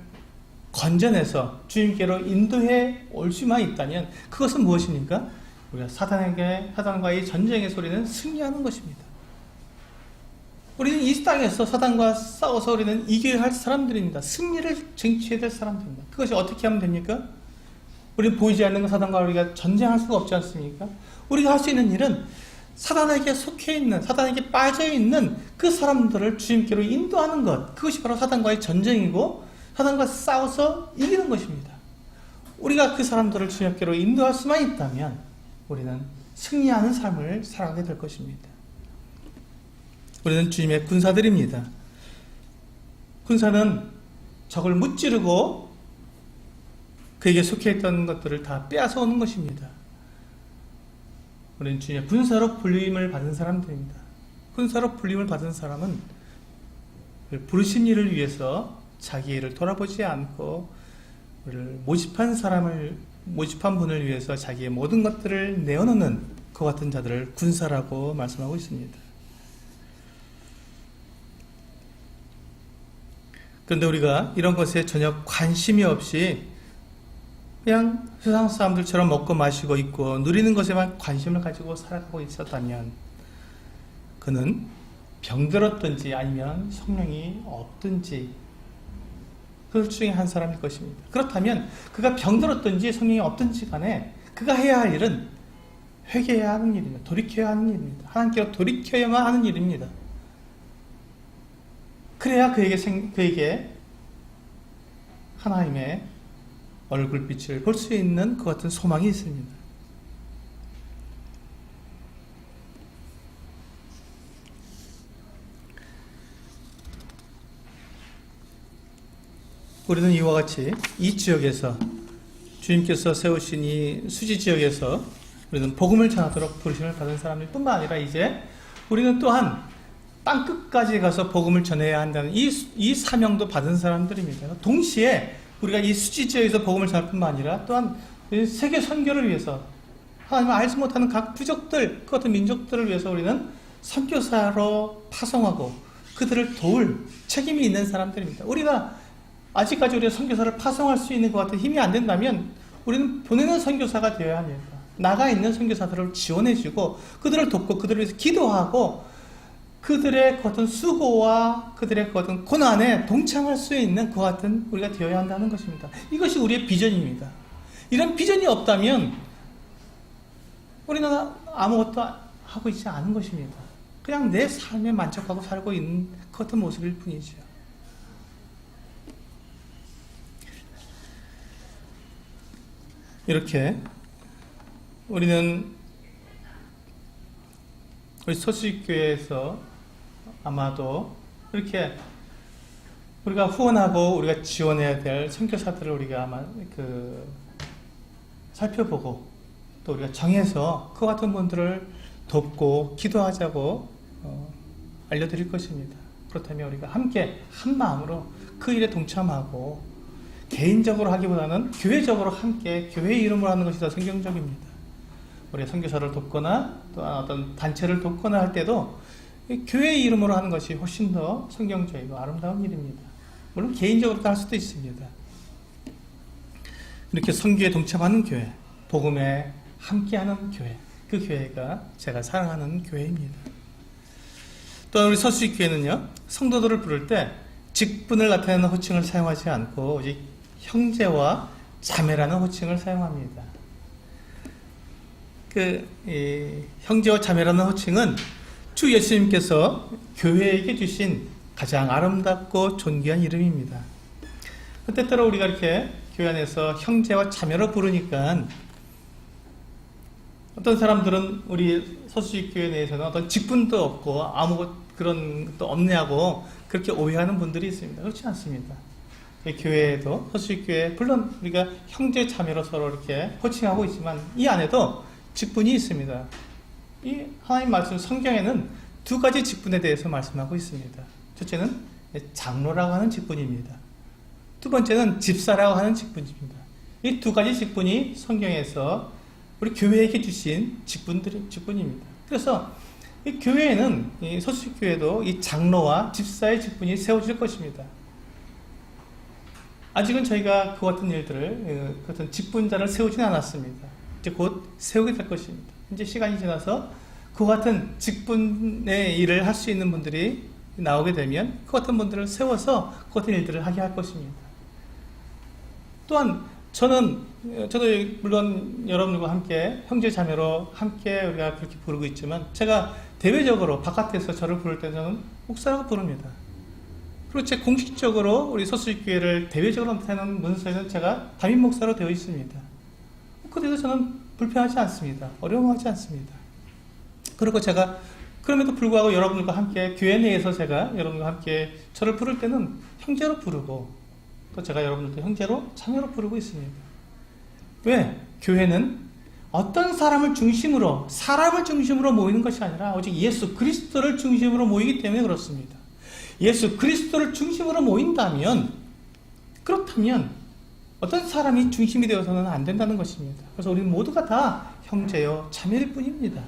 건져내서 주님께로 인도해 올 수만 있다면 그것은 무엇입니까? 우리가 사단과의 전쟁에서 우리는 승리하는 것입니다. 우리는 이 땅에서 사단과 싸워서 우리는 이겨야 할 사람들입니다. 승리를 쟁취해야 될 사람들입니다. 그것이 어떻게 하면 됩니까? 우리는 보이지 않는 사단과 우리가 전쟁할 수가 없지 않습니까? 우리가 할 수 있는 일은 사단에게 속해 있는, 사단에게 빠져 있는 그 사람들을 주님께로 인도하는 것, 그것이 바로 사단과의 전쟁이고 사단과 싸워서 이기는 것입니다. 우리가 그 사람들을 주님께로 인도할 수만 있다면 우리는 승리하는 삶을 살아가게 될 것입니다. 우리는 주님의 군사들입니다. 군사는 적을 무찌르고 그에게 속해 있던 것들을 다 빼앗아 오는 것입니다. 우리는 주님의 군사로 불림을 받은 사람들입니다. 군사로 불림을 받은 사람은 부르신 일을 위해서 자기 일을 돌아보지 않고 우리를 모집한 분을 위해서 자기의 모든 것들을 내어놓는 그 같은 자들을 군사라고 말씀하고 있습니다. 그런데 우리가 이런 것에 전혀 관심이 없이 그냥 세상 사람들처럼 먹고 마시고 있고 누리는 것에만 관심을 가지고 살아가고 있었다면 그는 병들었든지 아니면 성령이 없든지 그 중에 한 사람일 것입니다. 그렇다면 그가 병들었든지 성령이 없든지 간에 그가 해야 할 일은 회개해야 하는 일입니다. 돌이켜야 하는 일입니다. 하나님께로 돌이켜야만 하는 일입니다. 그래야 그에게 하나님의 얼굴빛을 볼 수 있는 그 같은 소망이 있습니다. 우리는 이와 같이 이 지역에서 주님께서 세우신 이 수지 지역에서 우리는 복음을 전하도록 부르심을 받은 사람일 뿐만 아니라 이제 우리는 또한 땅끝까지 가서 복음을 전해야 한다는 이 사명도 받은 사람들입니다. 동시에 우리가 이 수지 지역에서 복음을 전할 뿐만 아니라 또한 세계 선교를 위해서 하나님을 알지 못하는 각 부족들, 그 같은 민족들을 위해서 우리는 선교사로 파송하고 그들을 도울 책임이 있는 사람들입니다. 우리가 아직까지 우리가 선교사를 파송할 수 있는 것 같은 힘이 안 된다면 우리는 보내는 선교사가 되어야 합니다. 나가 있는 선교사들을 지원해주고 그들을 돕고 그들을 위해서 기도하고 그들의 그 같은 수고와 그들의 그 같은 고난에 동참할 수 있는 그 같은 우리가 되어야 한다는 것입니다. 이것이 우리의 비전입니다. 이런 비전이 없다면 우리는 아무것도 하고 있지 않은 것입니다. 그냥 내 삶에 만족하고 살고 있는 그 같은 모습일 뿐이죠. 이렇게 우리는 우리 서수교회에서 아마도 이렇게 우리가 후원하고 우리가 지원해야 될 선교사들을 우리가 아마 살펴보고 또 우리가 정해서 그 같은 분들을 돕고 기도하자고 알려드릴 것입니다. 그렇다면 우리가 함께 한 마음으로 그 일에 동참하고 개인적으로 하기보다는 교회적으로 함께 교회의 이름으로 하는 것이 더 성경적입니다. 우리가 선교사를 돕거나 또 어떤 단체를 돕거나 할 때도 교회의 이름으로 하는 것이 훨씬 더 성경적이고 아름다운 일입니다. 물론 개인적으로도 할 수도 있습니다. 이렇게 선교에 동참하는 교회, 복음에 함께하는 교회, 그 교회가 제가 사랑하는 교회입니다. 또 우리 서수교회는요, 성도들을 부를 때 직분을 나타내는 호칭을 사용하지 않고 오직 형제와 자매라는 호칭을 사용합니다. 형제와 자매라는 호칭은 주 예수님께서 교회에게 주신 가장 아름답고 존귀한 이름입니다. 때때로 우리가 이렇게 교회 안에서 형제와 자매로 부르니까 어떤 사람들은 우리 서수직 교회 내에서는 어떤 직분도 없고 아무 그런 것도 없냐고 그렇게 오해하는 분들이 있습니다. 그렇지 않습니다. 교회에도 서수직 교회 물론 우리가 형제 자매로 서로 이렇게 호칭하고 있지만 이 안에도 직분이 있습니다. 이 하나님 말씀 성경에는 두 가지 직분에 대해서 말씀하고 있습니다. 첫째는 장로라고 하는 직분입니다. 두 번째는 집사라고 하는 직분입니다. 이 두 가지 직분이 성경에서 우리 교회에게 주신 직분입니다. 그래서 이 교회에는 이 서수직 교회도 이 장로와 집사의 직분이 세워질 것입니다. 아직은 저희가 그 같은 일들을 그 같은 직분자를 세우지는 않았습니다. 이제 곧 세우게 될 것입니다. 이제 시간이 지나서 그 같은 직분의 일을 할 수 있는 분들이 나오게 되면 그 같은 분들을 세워서 그 같은 일들을 하게 할 것입니다. 또한 저도 물론 여러분들과 함께 형제 자매로 함께 우리가 그렇게 부르고 있지만 제가 대외적으로 바깥에서 저를 부를 때 저는 목사라고 부릅니다. 그리고 제 공식적으로 우리 서수직 교회를 대외적으로 나타내는 문서에는 제가 담임 목사로 되어 있습니다. 그래도 저는 불편하지 않습니다. 어려워하지 않습니다. 그리고 제가 그럼에도 불구하고 여러분들과 함께 교회 내에서 제가 여러분들과 함께 저를 부를 때는 형제로 부르고 또 제가 여러분들도 형제로 자매로 부르고 있습니다. 왜? 교회는 어떤 사람을 중심으로 모이는 것이 아니라 오직 예수 그리스도를 중심으로 모이기 때문에 그렇습니다. 예수 그리스도를 중심으로 모인다면 그렇다면 어떤 사람이 중심이 되어서는 안 된다는 것입니다. 그래서 우리는 모두가 다 형제요 자매일 뿐입니다.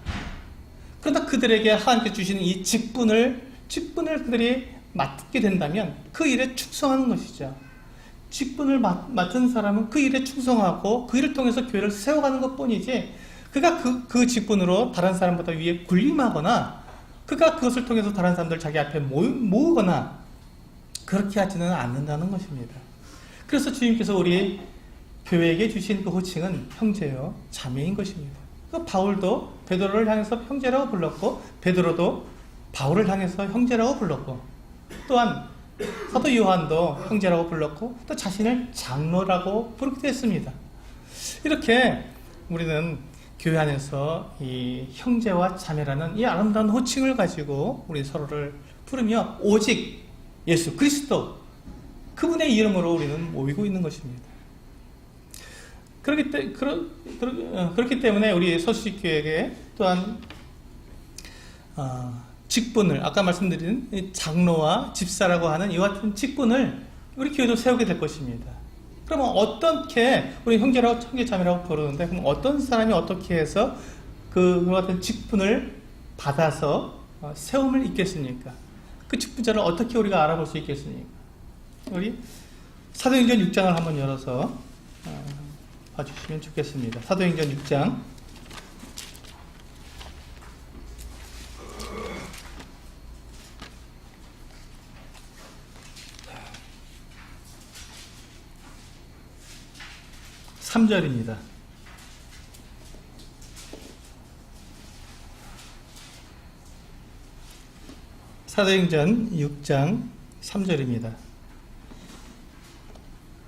그러나 그들에게 하나님께 주시는 이 직분을 그들이 맡게 된다면 그 일에 충성하는 것이죠. 직분을 맡은 사람은 그 일에 충성하고 그 일을 통해서 교회를 세워가는 것 뿐이지 그가 그 직분으로 다른 사람보다 위에 군림하거나 그가 그것을 통해서 다른 사람들 자기 앞에 모으거나 그렇게 하지는 않는다는 것입니다. 그래서 주님께서 우리 교회에게 주신 그 호칭은 형제요 자매인 것입니다. 그 바울도 베드로를 향해서 형제라고 불렀고 베드로도 바울을 향해서 형제라고 불렀고 또한 사도 요한도 형제라고 불렀고 또 자신을 장로라고 부르기도 했습니다. 이렇게 우리는 교회 안에서 이 형제와 자매라는 이 아름다운 호칭을 가지고 우리 서로를 부르며 오직 예수 그리스도 그분의 이름으로 우리는 모이고 있는 것입니다. 그렇기 때문에 우리 서수직 교회에게 또한 직분을 아까 말씀드린 장로와 집사라고 하는 이와 같은 직분을 우리 교회도 세우게 될 것입니다. 그러면 어떻게 우리 형제 자매라고 부르는데 그럼 어떤 사람이 어떻게 해서 그와 같은 직분을 받아서 세움을 입겠습니까? 그 직분자를 어떻게 우리가 알아볼 수 있겠습니까? 우리 사도행전 6장을 한번 열어서 봐주시면 좋겠습니다. 사도행전 6장 3절입니다. 사도행전 6장 3절입니다.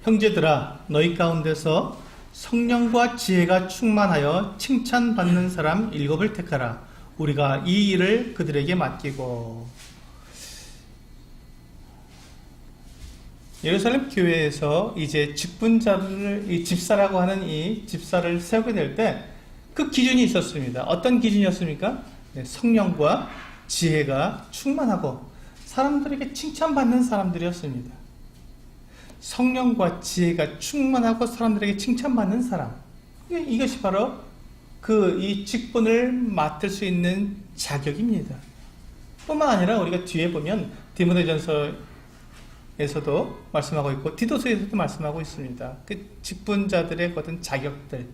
형제들아 너희 가운데서 성령과 지혜가 충만하여 칭찬받는 사람 7을 택하라. 우리가 이 일을 그들에게 맡기고. 예루살렘 교회에서 이제 직분자를 이 집사라고 하는 이 집사를 세우게 될 때 그 기준이 있었습니다. 어떤 기준이었습니까? 성령과 지혜가 충만하고 사람들에게 칭찬받는 사람들이었습니다. 성령과 지혜가 충만하고 사람들에게 칭찬받는 사람. 이것이 바로 이 직분을 맡을 수 있는 자격입니다. 뿐만 아니라 우리가 뒤에 보면 디모데전서에서도 말씀하고 있고 디도서에서도 말씀하고 있습니다. 그 직분자들의 어떤 자격들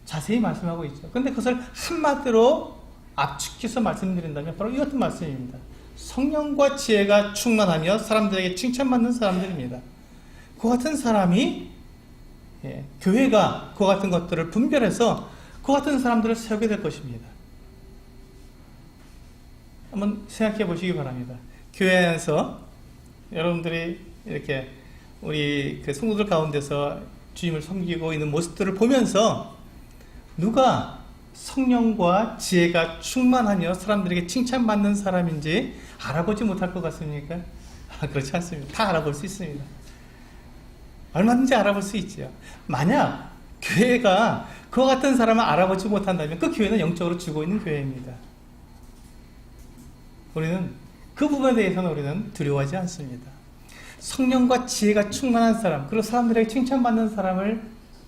자세히 말씀하고 있죠. 그런데 그것을 한마디로 압축해서 말씀드린다면 바로 이 같은 말씀입니다. 성령과 지혜가 충만하며 사람들에게 칭찬받는 사람들입니다. 그 같은 사람이 교회가 그 같은 것들을 분별해서 그 같은 사람들을 세우게 될 것입니다. 한번 생각해 보시기 바랍니다. 교회 안에서 여러분들이 이렇게 우리 그 성도들 가운데서 주님을 섬기고 있는 모습들을 보면서 누가 성령과 지혜가 충만하며 사람들에게 칭찬받는 사람인지 알아보지 못할 것 같습니까? 그렇지 않습니다. 다 알아볼 수 있습니다. 얼마든지 알아볼 수 있죠. 만약 교회가 그와 같은 사람을 알아보지 못한다면 그 교회는 영적으로 죽어 있는 교회입니다. 우리는 그 부분에 대해서는 우리는 두려워하지 않습니다. 성령과 지혜가 충만한 사람, 그리고 사람들에게 칭찬받는 사람을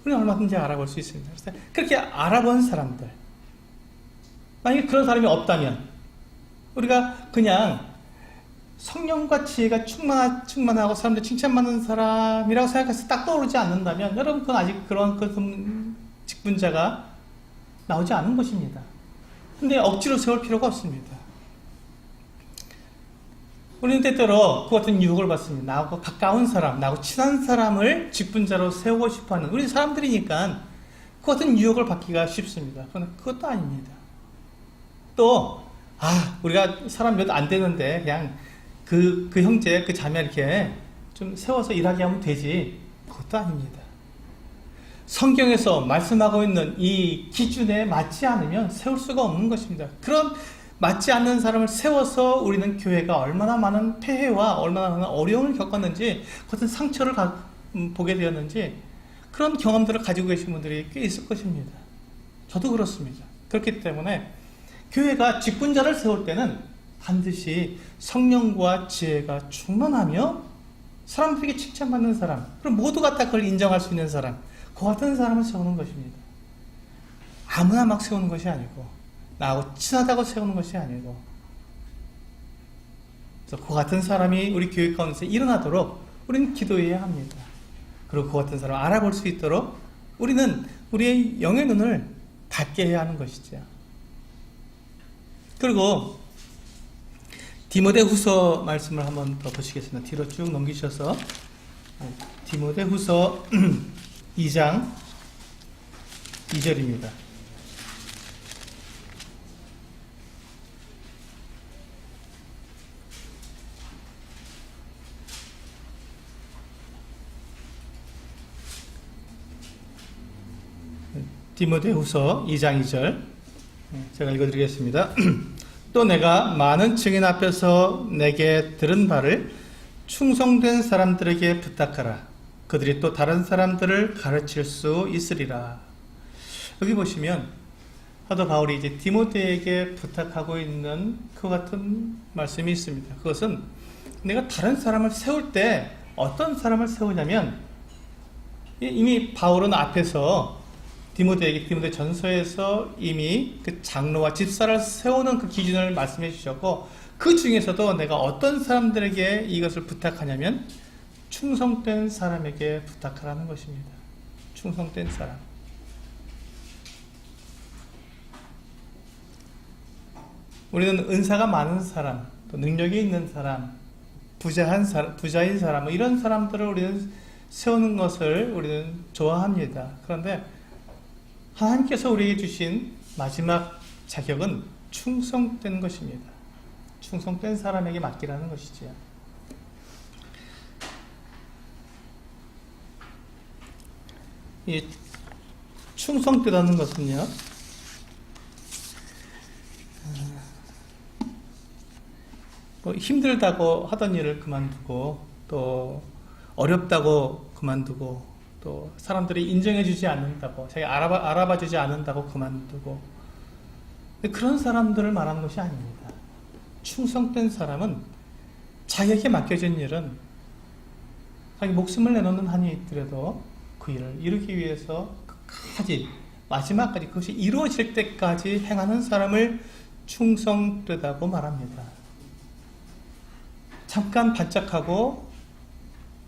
우리는 얼마든지 알아볼 수 있습니다. 그래서 그렇게 알아본 사람들, 만약에 그런 사람이 없다면 우리가 그냥 성령과 지혜가 충만하고 사람들 칭찬받는 사람이라고 생각해서 딱 떠오르지 않는다면 여러분 그건 아직 그런 그 직분자가 나오지 않은 것입니다. 근데 억지로 세울 필요가 없습니다. 우리는 때때로 그 같은 유혹을 받습니다. 나하고 가까운 사람, 나하고 친한 사람을 직분자로 세우고 싶어하는 우리 사람들이니까 그 같은 유혹을 받기가 쉽습니다. 그러나 그것도 아닙니다. 또 우리가 사람 몇 안 되는데 그냥 그 형제, 그 자매 이렇게 좀 세워서 일하게 하면 되지. 그것도 아닙니다. 성경에서 말씀하고 있는 이 기준에 맞지 않으면 세울 수가 없는 것입니다. 그런 맞지 않는 사람을 세워서 우리는 교회가 얼마나 많은 폐해와 얼마나 많은 어려움을 겪었는지, 그것은 상처를 보게 되었는지, 그런 경험들을 가지고 계신 분들이 꽤 있을 것입니다. 저도 그렇습니다. 그렇기 때문에 교회가 직분자를 세울 때는 반드시 성령과 지혜가 충만하며 사람들에게 칭찬받는 사람, 그리고 모두가 다 그걸 인정할 수 있는 사람, 그 같은 사람을 세우는 것입니다. 아무나 막 세우는 것이 아니고, 나하고 친하다고 세우는 것이 아니고, 그래서 그 같은 사람이 우리 교회 가운데서 일어나도록 우리는 기도해야 합니다. 그리고 그 같은 사람을 알아볼 수 있도록 우리는 우리의 영의 눈을 닫게 해야 하는 것이죠. 그리고 디모데후서 말씀을 한번 더 보시겠습니다. 뒤로 쭉 넘기셔서 디모데후서 2장 2절입니다. 디모데후서 2장 2절 제가 읽어드리겠습니다. 또 내가 많은 증인 앞에서 내게 들은 바를 충성된 사람들에게 부탁하라. 그들이 또 다른 사람들을 가르칠 수 있으리라. 여기 보시면 사도 바울이 이제 디모데에게 부탁하고 있는 그 같은 말씀이 있습니다. 그것은 내가 다른 사람을 세울 때 어떤 사람을 세우냐면, 이미 바울은 앞에서 디모데 전서에서 이미 그 장로와 집사를 세우는 그 기준을 말씀해 주셨고, 그 중에서도 내가 어떤 사람들에게 이것을 부탁하냐면 충성된 사람에게 부탁하라는 것입니다. 충성된 사람. 우리는 은사가 많은 사람, 또 능력이 있는 사람, 부자인 사람, 뭐 이런 사람들을 우리는 세우는 것을 우리는 좋아합니다. 그런데 하나님께서 우리에게 주신 마지막 자격은 충성된 것입니다. 충성된 사람에게 맡기라는 것이지요. 이 충성되다는 것은요, 뭐 힘들다고 하던 일을 그만두고, 또 어렵다고 그만두고, 또 사람들이 인정해주지 않는다고, 자기 알아봐주지 않는다고 그만두고, 그런 사람들을 말하는 것이 아닙니다. 충성된 사람은 자기에게 맡겨진 일은 자기 목숨을 내놓는 한이 있더라도 그 일을 이루기 위해서 끝까지, 마지막까지, 그것이 이루어질 때까지 행하는 사람을 충성되다고 말합니다. 잠깐 반짝하고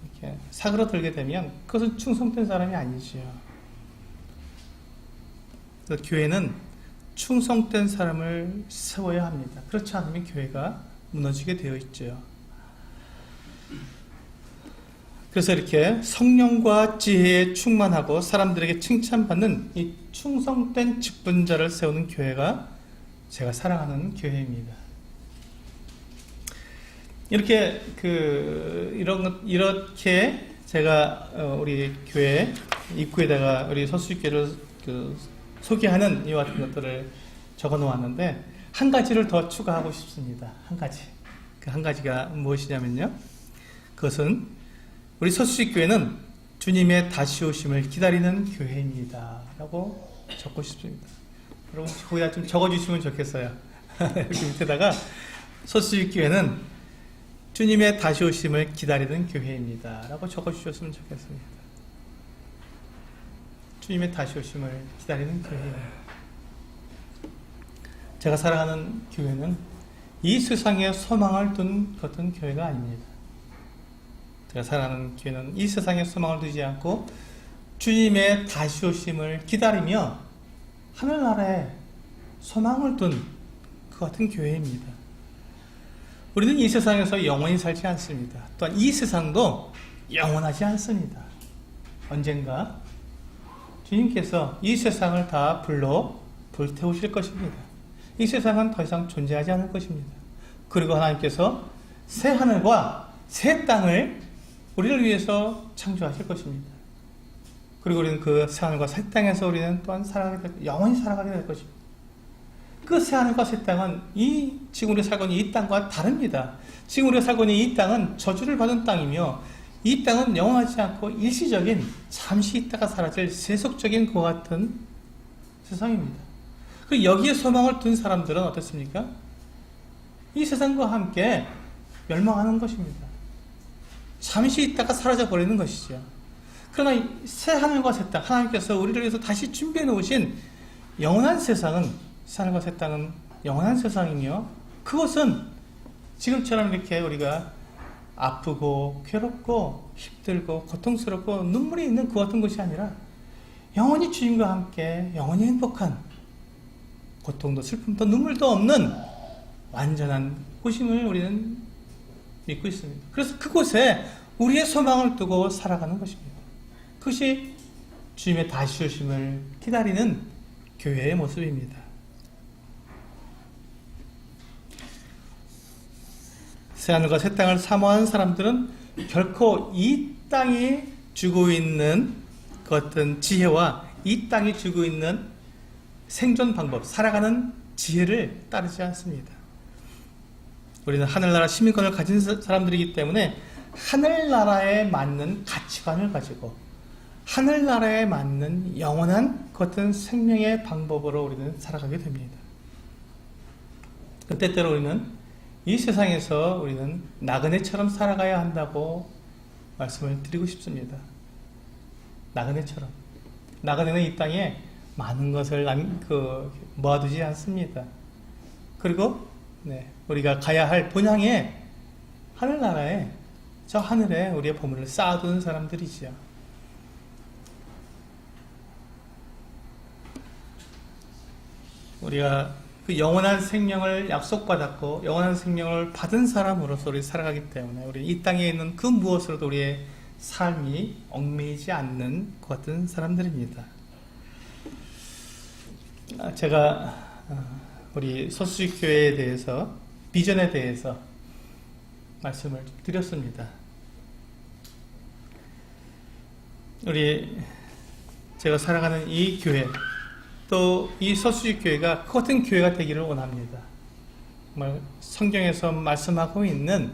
이렇게 사그러들게 되면 그것은 충성된 사람이 아니지요. 그래서 교회는 충성된 사람을 세워야 합니다. 그렇지 않으면 교회가 무너지게 되어 있죠. 그래서 이렇게 성령과 지혜에 충만하고 사람들에게 칭찬받는 이 충성된 직분자를 세우는 교회가 제가 사랑하는 교회입니다. 이렇게 제가 우리 교회 입구에다가 우리 서수교회를 소개하는 이와 같은 것들을 적어 놓았는데 한 가지를 더 추가하고 싶습니다. 한 가지. 그 한 가지가 무엇이냐면요. 그것은 우리 서수교회는 주님의 다시 오심을 기다리는 교회입니다. 라고 적고 싶습니다. 여러분 거기다 좀 적어주시면 좋겠어요. 여기 밑에다가 서수교회는 주님의 다시 오심을 기다리는 교회입니다. 라고 적어주셨으면 좋겠습니다. 주님의 다시 오심을 기다리는 교회입니다. 제가 사랑하는 교회는 이 세상에 소망을 둔 어떤 교회가 아닙니다. 제가 사랑하는 교회는 이 세상에 소망을 두지 않고 주님의 다시 오심을 기다리며 하늘나라에 소망을 둔 그 같은 교회입니다. 우리는 이 세상에서 영원히 살지 않습니다. 또한 이 세상도 영원하지 않습니다. 언젠가 주님께서 이 세상을 다 불태우실 것입니다. 이 세상은 더 이상 존재하지 않을 것입니다. 그리고 하나님께서 새 하늘과 새 땅을 우리를 위해서 창조하실 것입니다. 그리고 우리는 그 새 하늘과 새 땅에서 우리는 또한 영원히 살아가게 될 것입니다. 그 새 하늘과 새 땅은 지금 우리가 살고 있는 이 땅과 다릅니다. 지금 우리가 살고 있는 이 땅은 저주를 받은 땅이며 이 땅은 영원하지 않고 일시적인 잠시 있다가 사라질 세속적인 것 같은 세상입니다. 그리고 여기에 소망을 둔 사람들은 어떻습니까? 이 세상과 함께 멸망하는 것입니다. 잠시 있다가 사라져 버리는 것이죠. 그러나 새 하늘과 새 땅, 하나님께서 우리를 위해서 다시 준비해 놓으신 영원한 세상은, 새 하늘과 새 땅은 영원한 세상이며, 그것은 지금처럼 이렇게 우리가 아프고 괴롭고 힘들고 고통스럽고 눈물이 있는 그 같은 것이 아니라 영원히 주님과 함께 영원히 행복한, 고통도 슬픔도 눈물도 없는 완전한 곳임을 우리는 믿고 있습니다. 그래서 그곳에 우리의 소망을 두고 살아가는 것입니다. 그것이 주님의 다시 오심을 기다리는 교회의 모습입니다. 새하늘과 새 땅을 사모하는 사람들은 결코 이 땅이 주고 있는 그 어떤 지혜와 이 땅이 주고 있는 생존 방법, 살아가는 지혜를 따르지 않습니다. 우리는 하늘나라 시민권을 가진 사람들이기 때문에 하늘나라에 맞는 가치관을 가지고 하늘나라에 맞는 영원한 그 어떤 생명의 방법으로 우리는 살아가게 됩니다. 때때로 우리는 이 세상에서 우리는 나그네처럼 살아가야 한다고 말씀을 드리고 싶습니다. 나그네처럼. 나그네는 이 땅에 많은 것을 모아두지 않습니다. 그리고 우리가 가야 할 본향에 하늘나라에, 저 하늘에 우리의 보물을 쌓아두는 사람들이지요. 우리가 그 영원한 생명을 약속받았고 영원한 생명을 받은 사람으로서 우리 살아가기 때문에 우리 이 땅에 있는 그 무엇으로도 우리의 삶이 얽매이지 않는 그 같은 사람들입니다. 제가 우리 서수교회에 대해서, 비전에 대해서 말씀을 드렸습니다. 제가 살아가는 이 교회, 또 이 서수교회가 그 같은 교회가 되기를 원합니다. 정말 성경에서 말씀하고 있는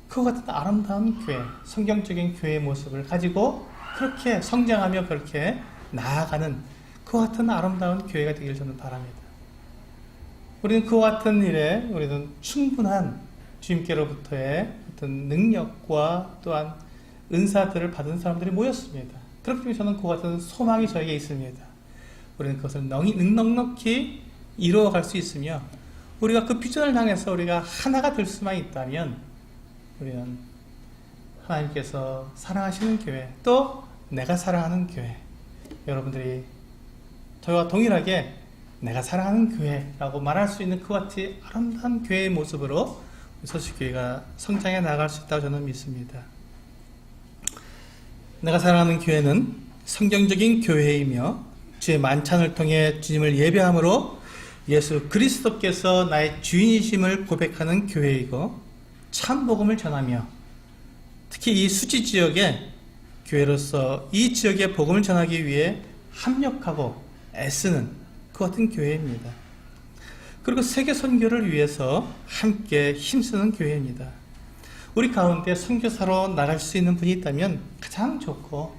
그 같은 아름다운 교회, 성경적인 교회의 모습을 가지고 그렇게 성장하며 그렇게 나아가는 그 같은 아름다운 교회가 되기를 저는 바랍니다. 우리는 그 같은 일에 우리는 충분한 주님께로부터의 어떤 능력과 또한 은사들을 받은 사람들이 모였습니다. 그렇기 때문에 저는 그 같은 소망이 저에게 있습니다. 우리는 그것을 넉넉히 이루어갈 수 있으며 우리가 그 비전을 향해서 우리가 하나가 될 수만 있다면 우리는 하나님께서 사랑하시는 교회, 또 내가 사랑하는 교회, 여러분들이 저와 동일하게 내가 사랑하는 교회라고 말할 수 있는 그 같이 아름다운 교회의 모습으로 서수교회가 성장해 나갈 수 있다고 저는 믿습니다. 내가 사랑하는 교회는 성경적인 교회이며 주의 만찬을 통해 주님을 예배함으로 예수 그리스도께서 나의 주인이심을 고백하는 교회이고 참 복음을 전하며 특히 이 수지 지역에 교회로서 이 지역에 복음을 전하기 위해 합력하고 애쓰는 그 같은 교회입니다. 그리고 세계 선교를 위해서 함께 힘쓰는 교회입니다. 우리 가운데 선교사로 나갈 수 있는 분이 있다면 가장 좋고,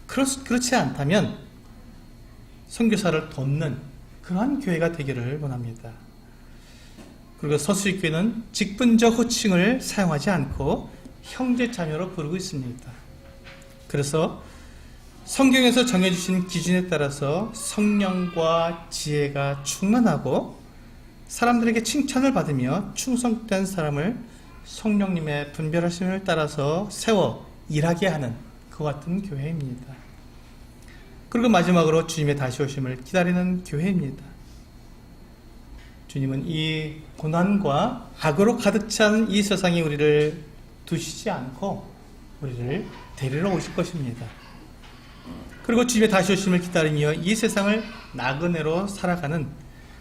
그렇지 않다면 선교사를 돕는 그러한 교회가 되기를 원합니다. 그리고 서수지교회는 직분적 호칭을 사용하지 않고 형제 자매로 부르고 있습니다. 그래서 성경에서 정해주신 기준에 따라서 성령과 지혜가 충만하고 사람들에게 칭찬을 받으며 충성된 사람을 성령님의 분별하심을 따라서 세워 일하게 하는 그 같은 교회입니다. 그리고 마지막으로 주님의 다시 오심을 기다리는 교회입니다. 주님은 이 고난과 악으로 가득 찬 이 세상에 우리를 두시지 않고 우리를 데리러 오실 것입니다. 그리고 주님의 다시 오심을 기다리며 이 세상을 나그네로 살아가는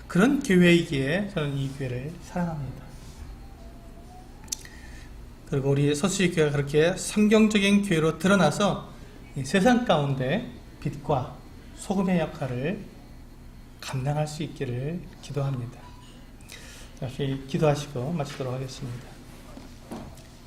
그런 교회이기에 저는 이 교회를 사랑합니다. 그리고 우리 서수지 교회가 그렇게 성경적인 교회로 드러나서 이 세상 가운데 빛과 소금의 역할을 감당할 수 있기를 기도합니다. 다시 기도하시고 마치도록 하겠습니다.